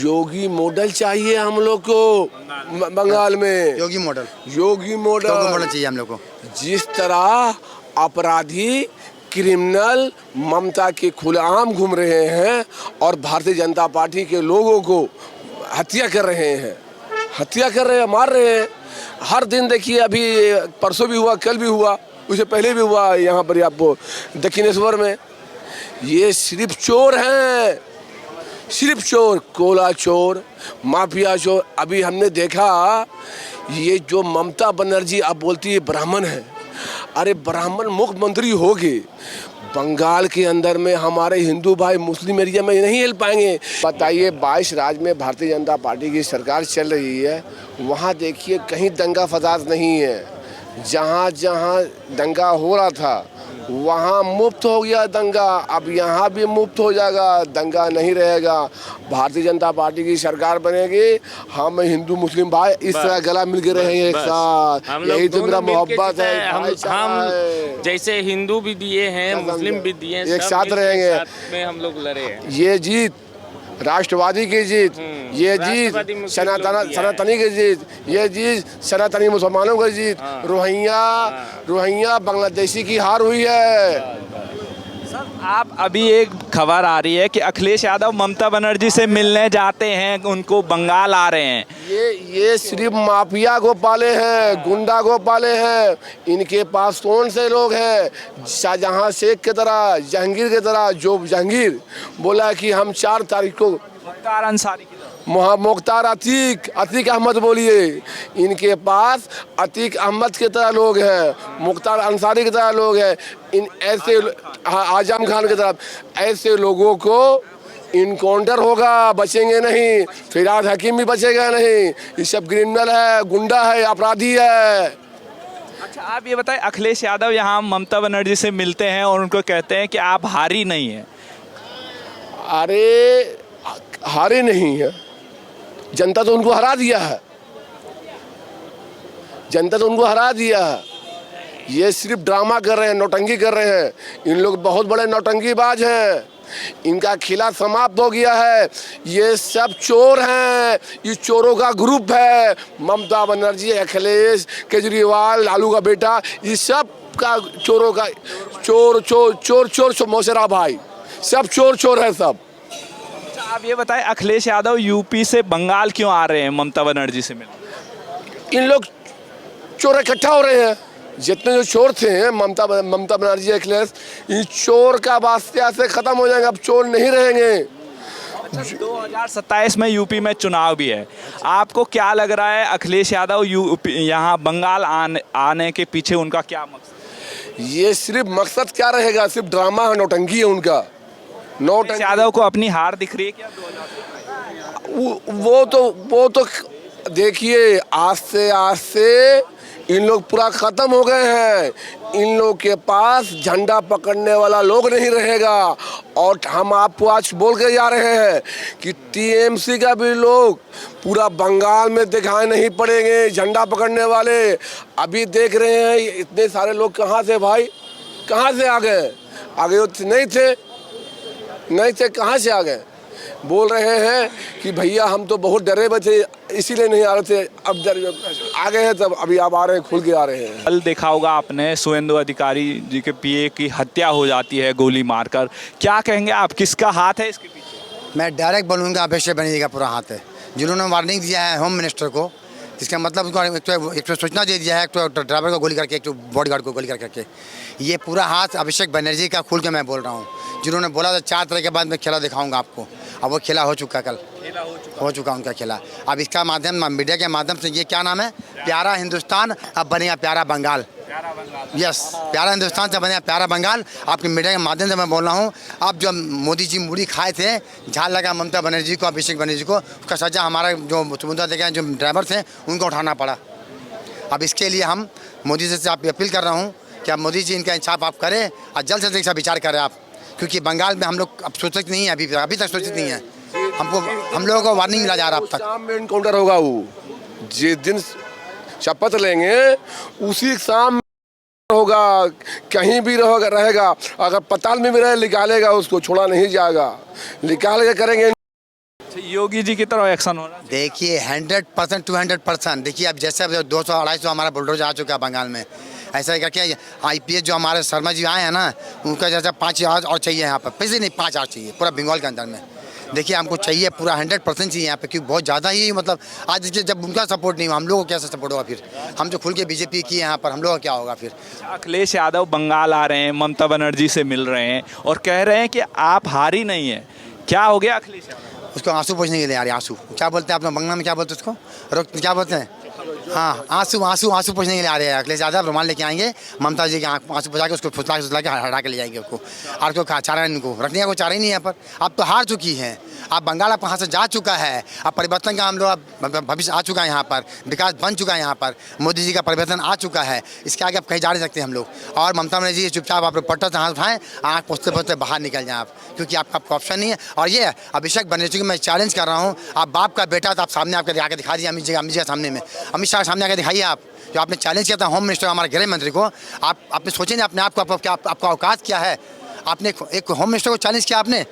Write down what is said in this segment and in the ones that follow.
योगी model चाहिए हम लोग को बंगाल में। योगी मॉडल चाहिए हम लोग को। जिस तरह अपराधी क्रिमिनल ममता के खुलेआम घूम रहे हैं और भारतीय जनता पार्टी के लोगों को हत्या कर रहे हैं, मार रहे हैं। हर दिन देखिए, अभी परसों भी हुआ, कल भी हुआ, उससे पहले भी हुआ यहाँ पर आपको दक्षिणेश्वर में। ये सिर्फ चोर हैं, सिर्फ चोर, कोला चोर, माफिया चोर। अभी हमने देखा ये जो ममता बनर्जी अब बोलती है ब्राह्मण है। अरे ब्राह्मण मुख्यमंत्री होगी, बंगाल के अंदर में हमारे हिंदू भाई मुस्लिम एरिया में नहीं हिल पाएंगे। बताइए, 22 राज्य में भारतीय जनता पार्टी की सरकार चल रही है, वहाँ देखिए कहीं दंगा फसाद नहीं है। जहाँ जहाँ दंगा हो रहा था वहाँ मुफ्त हो गया दंगा, अब यहाँ भी मुफ्त हो जाएगा, दंगा नहीं रहेगा। भारतीय जनता पार्टी की सरकार बनेगी, हम हिंदू मुस्लिम भाई इस तरह गला मिल के रहेंगे एक साथ। यही तो मेरा मोहब्बत है। हम जैसे हिंदू भी दिए हैं, मुस्लिम भी दिए हैं, एक साथ रहेंगे। में हम लोग लड़े हैं। ये जीत राष्ट्रवादी की जीत, ये जीत सनातनी की जीत, ये जीत सनातनी मुसलमानों की जीत। रोहिंग्या बांग्लादेशी की हार हुई है। सर, आप अभी एक खबर आ रही है कि अखिलेश यादव ममता बनर्जी से मिलने जाते हैं, उनको बंगाल आ रहे हैं। ये सिर्फ माफिया को पाले हैं, गुंडा को पाले हैं। इनके पास कौन से लोग हैं? शाहजहां शेख की तरह, जहांगीर की तरह। जो जहांगीर बोला कि हम 4 तारीख को मुख्तार अंसारी की तरह, मुख्तार अतीक अहमद बोलिए, इनके पास अतीक अहमद की तरह लोग हैं, मुख्तार अंसारी की तरह लोग हैं। इन ऐसे आजम खान की तरफ ऐसे लोगों को इनकाउंटर होगा, बचेंगे नहीं। फिराद हकीम भी बचेगा नहीं। ये सब क्रिमिनल है, गुंडा है, अपराधी है। अच्छा, आप ये बताएं, अखिलेश यादव यहाँ ममता बनर्जी से मिलते हैं और उनको कहते हैं कि आप हारी नहीं है। अरे हारे नहीं है, जनता तो उनको हरा दिया है, जनता तो उनको हरा दिया है। ये सिर्फ ड्रामा कर रहे हैं, नौटंकी कर रहे हैं। इन लोग बहुत बड़े नौटंकीबाज हैं, इनका खिला समाप्त हो गया है। ये सब चोर हैं, ये चोरों का ग्रुप है। ममता बनर्जी, अखिलेश, केजरीवाल, लालू का बेटा, ये सब का चोरों का चोर चोर चोर चोर मौसेरा भाई, सब चोर चोर है सब। आप ये बताएं, अखिलेश यादव यूपी से बंगाल क्यों आ रहे हैं ममता बनर्जी से मिलने? इन लोग चोर इकट्ठा हो रहे हैं। जितने जो चोर थे, ममता बनर्जी, अखिलेश, इन चोर का वास्ता से खत्म हो जाएंगे। अब चोर नहीं रहेंगे। 2027 में यूपी में चुनाव भी है, आपको क्या लग रहा है अखिलेश यादव यहाँ बंगाल आने के पीछे उनका क्या मकसद? ये सिर्फ मकसद क्या रहेगा? सिर्फ ड्रामा है, नौटंकी है उनका। नौटंकी। यादव को अपनी हार दिख रही है क्या? वो तो देखिए, आज से इन लोग पूरा खत्म हो गए हैं। इन लोग के पास झंडा पकड़ने वाला लोग नहीं रहेगा। और हम आपको आज बोल के जा रहे हैं कि टीएमसी का भी लोग पूरा बंगाल में दिखाई नहीं पड़ेंगे, झंडा पकड़ने वाले। अभी देख रहे हैं इतने सारे लोग कहाँ से भाई, कहाँ से आ गए? आगे नहीं थे, कहाँ से आ गए? बोल रहे हैं कि भैया हम तो बहुत डरे हुए थे, इसीलिए नहीं आ रहे थे, अब आ गए हैं, तब अभी आप आ रहे हैं, खुल के आ रहे हैं। कल देखा होगा आपने, शुवेंदु अधिकारी जी के पीए की हत्या हो जाती है गोली मारकर। क्या कहेंगे आप, किसका हाथ है इसके पीछे? मैं डायरेक्ट बोलूँगा अभिषेक बनर्जी का पूरा हाथ है, जिन्होंने वार्निंग दिया है होम मिनिस्टर को। इसका मतलब उनको एक तो सूचना दे दिया है, एक तो ड्राइवर को गोली करके, एक तो बॉडीगार्ड को गोली करके। ये पूरा हाथ अभिषेक बनर्जी का खुल के मैं बोल रहा हूँ। जिन्होंने बोला था 4 तरह के बाद मैं खेला दिखाऊंगा आपको, अब वो खेला हो चुका, कल हो चुका उनका खेला। अब इसका माध्यम, मीडिया के माध्यम से, ये क्या नाम है, प्यारा हिंदुस्तान अब बनेगा प्यारा बंगाल। यस, प्यारा हिंदुस्तान से बनेगा प्यारा बंगाल। आपके मीडिया के माध्यम से मैं बोल रहा हूँ। अब जब मोदी जी मूड़ी खाए थे, झाल लगा ममता बनर्जी को, अभिषेक बनर्जी को, उसका सजा हमारा जो सुविधा देखे जो ड्राइवर थे उनको उठाना पड़ा। अब इसके लिए हम मोदी से आप अपील कर रहा हूँ कि आप मोदी जी इनका इंसाफ आप करें और जल्द से जल्द इसका विचार करें आप, क्योंकि बंगाल में हम लोग अब सूचित नहीं है, अभी तक सूचित नहीं है। हम लोगों को वार्निंग मिला जा रहा है अब तक। शाम में इनकाउंटर होगा, वो जिस दिन शपथ लेंगे उसी शाम होगा, कहीं भी रहेगा। अगर पताल में भी रहे, निकालेगा उसको, छोड़ा नहीं जाएगा, निकाल के करेंगे। योगी जी की तरफ एक्शन होना चाहिए। देखिए 100% 200%। देखिए अब जैसे अब 200-250 हमारा बुलडोजर आ चुका है बंगाल में, ऐसा करके IPS जो हमारे शर्मा जी आए हैं ना, उनका जैसा 5 और चाहिए यहाँ पर, पैसे नहीं 5 और चाहिए पूरा बंगाल के अंदर में। देखिए हमको चाहिए पूरा 100% चाहिए यहाँ पे, क्योंकि बहुत ज़्यादा ही मतलब आज देखिए जब उनका सपोर्ट नहीं हुआ हम लोगों को कैसे सपोर्ट होगा फिर। हम जो खुल के BJP की यहाँ पर हम लोगों का क्या होगा फिर। अखिलेश यादव बंगाल आ रहे हैं, ममता बनर्जी से मिल रहे हैं और कह रहे हैं कि आप हारी नहीं है। क्या हो गया अखिलेश यादव? उसको आंसू पूछने के लिए यार, आंसू क्या बोलते हैं आप लोग बंगला में, क्या बोलते हैं उसको, रोक क्या बोलते हैं, हाँ आंसू आंसू आंसू पूछने के लिए आ रहे हैं। अखिलेश यादव रुमाल लेके आएंगे, ममता जी के आंसू पूछा के उसको फुसला के हटा के ले जाएंगे उसको। और को चारा इनको रखने का कोई चारा ही नहीं है यहाँ पर। आप तो हार चुकी हैं, आप बंगाल आप वहाँ से जा चुका है, अब परिवर्तन का हम लोग भविष्य आ चुका है यहाँ पर, विकास बन चुका है यहाँ पर, मोदी जी का परिवर्तन आ चुका है, इसके आगे आप कहीं जा नहीं सकते हम लोग। और ममता बनर्जी चुपचाप आप पट्टा से हाथ उठाएं, आँख पोछते पोछते बाहर निकल जाएं आप, क्योंकि आपका ऑप्शन नहीं है। और ये अभिषेक बनर्जी को मैं चैलेंज कर रहा हूँ, आप बाप का बेटा तो आप सामने आकर आके दिखा दीजिए अमित जी के सामने में, अमित शाह सामने आकर दिखाइए आप, जो आपने चैलेंज किया था होम मिनिस्टर हमारे गृह मंत्री को। आपने सोचे नहीं अपने आप को, आपका औकात क्या है। आपने एक होम मिनिस्टर को चैलेंज किया आपने,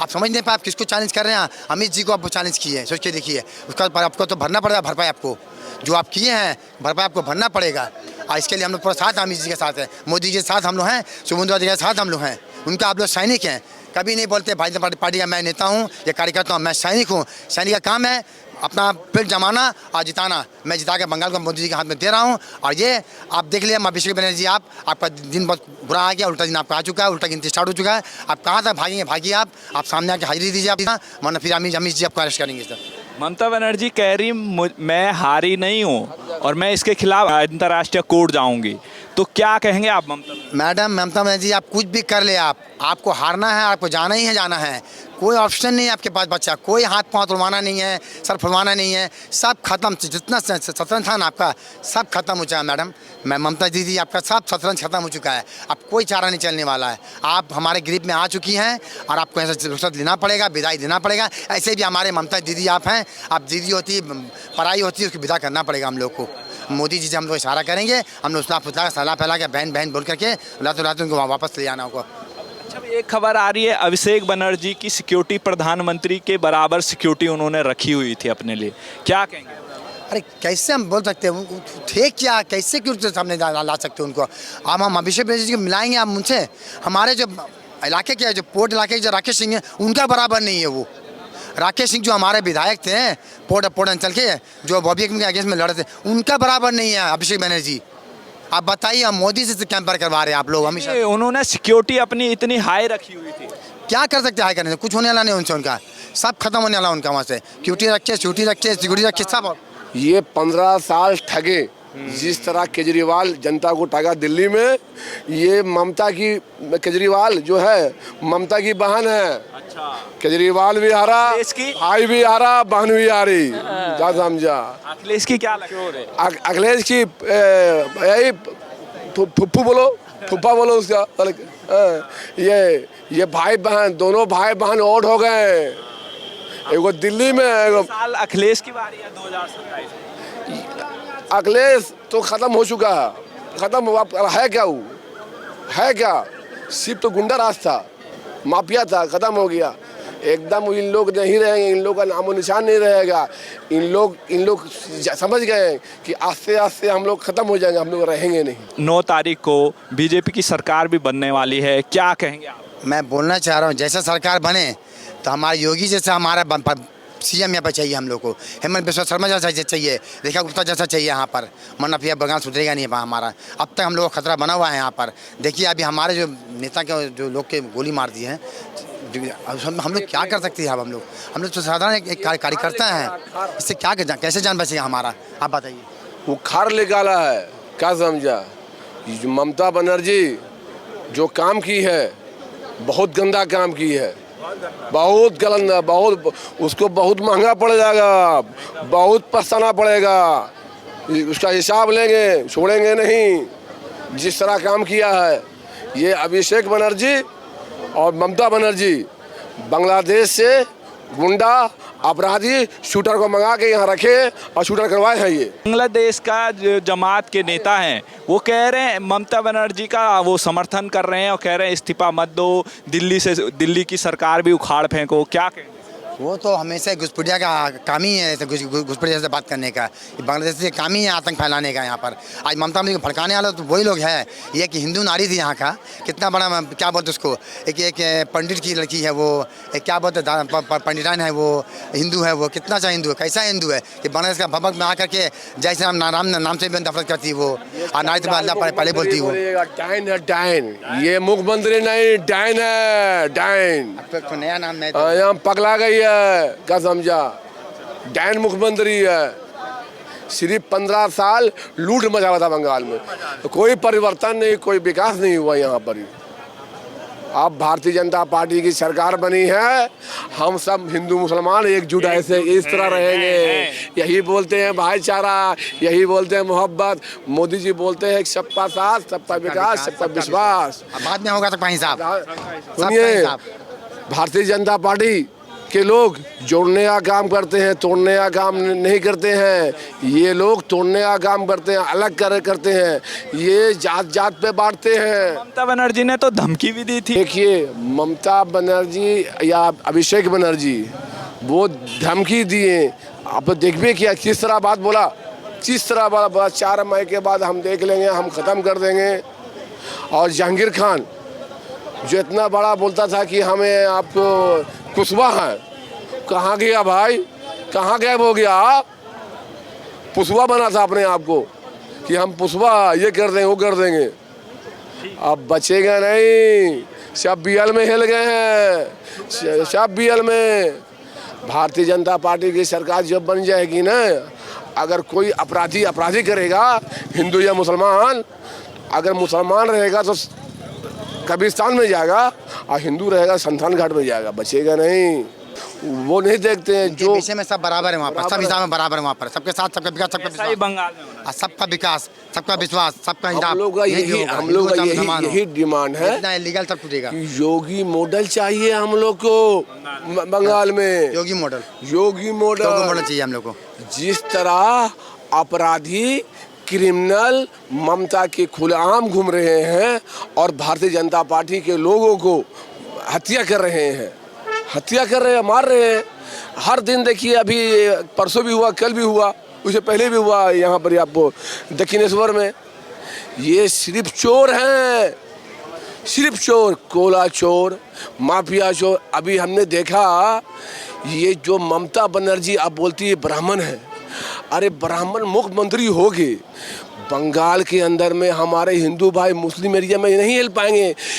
आप समझ नहीं पाए आप किसको चैलेंज कर रहे हैं। अमित जी को आप चैलेंज किए, सोच के देखिए, उसका आपको तो भरना पड़ेगा भरपाई, आपको जो आप किए हैं भरपाई आपको भरना पड़ेगा। और इसके लिए हम लोग पूरा साथ अमित जी के साथ हैं, मोदी जी के साथ हम लोग हैं, सुमंदरा जी के साथ हम लोग हैं, उनका आप लोग सैनिक हैं। कभी नहीं बोलते भारतीय जनता पार्टी का मैं नेता हूँ या कार्यकर्ता हूँ, मैं सैनिक हूँ। सैनिक का काम है अपना पेट जमाना और जिताना। मैं जिता के बंगाल को मोदी जी के हाथ में दे रहा हूँ। और ये आप देख लिया अभिषेक बनर्जी, आपका दिन बहुत बुरा आ गया, उल्टा दिन आपका आ चुका है, उल्टा गिनती स्टार्ट हो चुका है। आप कहाँ तक भागेंगे, भागिए आप सामने आके हाजिरी दीजिए आप, वरना फिर अमित जी आपको अरेस्ट करेंगे सर। ममता बनर्जी कह रही मैं हारी नहीं हूँ और मैं इसके खिलाफ अंतर्राष्ट्रीय कोर्ट जाऊंगी, तो क्या कहेंगे आप ममता? मैडम ममता बनर्जी आप कुछ भी कर ले, आपको हारना है, आपको जाना ही है, जाना है, कोई ऑप्शन नहीं है आपके पास बच्चा, कोई हाथ पाँव तुड़वाना नहीं है, सर फुलवाना नहीं है, सब खत्म। जितना शतरंज था ना आपका सब खत्म हो चुका है मैडम। मैं ममता दीदी आपका सब शतरंज खत्म हो चुका है, अब कोई चारा नहीं चलने वाला है। आप हमारे ग्रिप में आ चुकी हैं और आपको ऐसा रुखसत लेना पड़ेगा, विदाई देना पड़ेगा। ऐसे भी हमारे ममता दीदी आप हैं, आप दीदी होती पराई होती है, उसको विदा करना पड़ेगा हम लोग को। मोदी जी से हम लोग इशारा करेंगे, हम लोग उसला फुसला सलाह फैला के बहन बहन बोल करके रातों रात उनको वापस ले जाना होगा। अच्छा, एक खबर आ रही है अभिषेक बनर्जी की सिक्योरिटी प्रधानमंत्री के बराबर सिक्योरिटी उन्होंने रखी हुई थी अपने लिए, क्या कहेंगे? अरे कैसे हम बोल सकते हैं, थे क्या, कैसे क्यों सामने ला सकते हैं उनको। अब हम अभिषेक बनर्जी जी को मिलाएंगे आप उनसे, हमारे जो इलाके के जो पोर्ट इलाके के जो राकेश सिंह है उनका बराबर नहीं है वो। राकेश सिंह जो हमारे विधायक थे पोर्ट अंचल के, जो बॉबी के अगेंस्ट में लड़े थे, उनका बराबर नहीं है अभिषेक बनर्जी। आप बताइए, हम मोदी से कैंपर करवा रहे हैं आप लोग हमेशा। उन्होंने सिक्योरिटी अपनी इतनी हाई रखी हुई थी, क्या कर सकते हैं हाई करने से, कुछ होने वाला नहीं उनसे, उनका सब खत्म होने वाला उनका वहाँ से। सिक्योरिटी रखे सब। ये 15 साल ठगे, जिस तरह केजरीवाल जनता को ठगा दिल्ली में, ये केजरीवाल जो है ममता की बहन है। अच्छा। केजरीवाल भी हारा, भाई भी हारा, बहन भी हारी, क्या समझा। अखिलेश की क्या लगे? अखिलेश की यही फुप्पू बोलो, फुप्पा बोलो उसका। ये भाई बहन, दोनों भाई बहन वोट हो गए, एगो दिल्ली में, एगो साल अखिलेश की बारी है 2027। अखिलेश तो खत्म हो चुका है, खत्म हुआ है क्या, वो है क्या, सिर्फ तो गुंडा राज था, माफिया था, खत्म हो गया एकदम। इन लोग नहीं रहेंगे, इन लोग का नामो निशान नहीं रहेगा। इन लोग समझ गए कि आस्ते आस्ते हम लोग खत्म हो जाएंगे, हम लोग रहेंगे नहीं। 9 तारीख को बीजेपी की सरकार भी बनने वाली है, क्या कहेंगे आप? मैं बोलना चाह रहा हूँ, जैसा सरकार बने तो हमारे योगी जैसा हमारा CM यहाँ पर चाहिए हम लोग को, हेमंत बिस्वा शर्मा जैसा चाहिए, रेखा गुप्ता जैसा चाहिए यहाँ पर, वरना फिर बंगाल सुधरेगा नहीं हमारा। अब तक हम लोग को खतरा बना हुआ है यहाँ पर। देखिए अभी हमारे जो नेता के जो लोग के गोली मार दी हैं, हम लोग क्या कर सकते हैं। अब हम लोग तो साधारण एक कार्यकर्ता हैं, इससे क्या कैसे जान बचेगा हमारा, आप बताइए। वो खार निकाला है, क्या समझा। ममता बनर्जी जो काम की है, बहुत गंदा काम की है, बहुत गलत, बहुत उसको बहुत महंगा पड़ जाएगा, बहुत पछताना पड़ेगा, उसका हिसाब लेंगे, छोड़ेंगे नहीं। जिस तरह काम किया है ये अभिषेक बनर्जी और ममता बनर्जी, बांग्लादेश से गुंडा अपराधी शूटर को मंगा के यहाँ रखे और शूटर करवाए हैं। ये बांग्लादेश का जो जमात के नेता हैं वो कह रहे हैं ममता बनर्जी का वो समर्थन कर रहे हैं और कह रहे हैं इस्तीफा मत दो, दिल्ली की सरकार भी उखाड़ फेंको, क्या कहेंगे? वो तो हमेशा घुसपैठिया का काम ही है, घुसपैठिया से बात करने का। ये बांग्लादेश से काम ही है आतंक फैलाने का यहाँ पर। आज ममता बनर्जी को भड़काने वाला तो वही लोग है। ये कि हिंदू नारी थी यहाँ का, कितना बड़ा क्या बोलते उसको, एक पंडित की लड़की है वो, एक क्या बोलते पंडितान है वो, हिंदू है वो, कितना सा हिंदू है, कैसा हिंदू है कि बांग्लादेश का भबक में आकर के जैसे हम नाम से भी नफरत करती वो, और नारी तो अल्लाह पहले बोलती वो। डायन है डायन, ये मुख्यमंत्री नहीं डायन है डायन। तो नया नाम नहीं यहाँ पगला गई है, क्या समझा, डायन मुख्यमंत्री है। सिर्फ 15 साल लूट मचा हुआ था बंगाल में, कोई परिवर्तन नहीं, कोई विकास नहीं हुआ यहाँ पर। अब भारतीय जनता पार्टी की सरकार बनी है, हम सब हिंदू मुसलमान एकजुट ऐसे इस तरह रहेंगे। यही बोलते हैं भाईचारा, यही बोलते हैं मोहब्बत। मोदी जी बोलते हैं सबका साथ, सबका विकास, सबका विश्वास। बाद में होगा सबका हिसाब। सुनिए, भारतीय जनता पार्टी के लोग जोड़ने का काम करते हैं, तोड़ने का काम नहीं करते हैं। ये लोग तोड़ने का काम करते हैं, अलग करते हैं, ये जात जात पे बांटते हैं। ममता बनर्जी ने तो धमकी भी दी थी। देखिए, ममता बनर्जी या अभिषेक बनर्जी वो धमकी दिए, आप देखिए क्या किस तरह बात बोला, किस तरह बोला। 4 मई के बाद हम देख लेंगे, हम ख़त्म कर देंगे। और जहांगीर खान जो इतना बड़ा बोलता था कि हमें आपको कुशवाहा है, कहाँ गया भाई, कहाँ गायब हो गया? पुष्पा बना था अपने आप को कि हम पुष्पा ये कर देंगे वो कर देंगे। अब बचेगा नहीं, सब बीएल में हिल गए हैं, सब बीएल में। भारतीय जनता पार्टी की सरकार जब बन जाएगी ना, अगर कोई अपराधी करेगा, हिंदू या मुसलमान, अगर मुसलमान रहेगा तो कब्रिस्तान में जाएगा और हिंदू रहेगा संतान घाट में जाएगा, बचेगा नहीं। वो नहीं देखते हैं जो विषय में सब बराबर है वहाँ पर, सब हिसाब में बराबर है वहाँ पर, सबके साथ सबका विकास, सबका ऐसा ही बंगाल में होना। सबका विकास, सबका विश्वास, सबका हिसाब। हम लोग का यही डिमांड है, इतना इलीगल सब टूटेगा। योगी मॉडल चाहिए हम लोग को बंगाल में। योगी मॉडल चाहिए हम लोग को। जिस तरह अपराधी क्रिमिनल ममता के खुलेआम घूम रहे हैं और भारतीय जनता पार्टी के लोगों को हत्या कर रहे हैं, मार रहे हैं। हर दिन देखिए, अभी परसों भी हुआ, कल भी हुआ, उससे पहले भी हुआ यहाँ पर आपको दक्षिणेश्वर में। ये सिर्फ चोर हैं, सिर्फ चोर, कोला चोर, माफिया चोर। अभी हमने देखा ये जो ममता बनर्जी अब बोलती है ब्राह्मण है, अरे ब्राह्मण मुख्यमंत्री होगी, बंगाल के अंदर में हमारे हिंदू भाई मुस्लिम एरिया में नहीं हिल पाएंगे।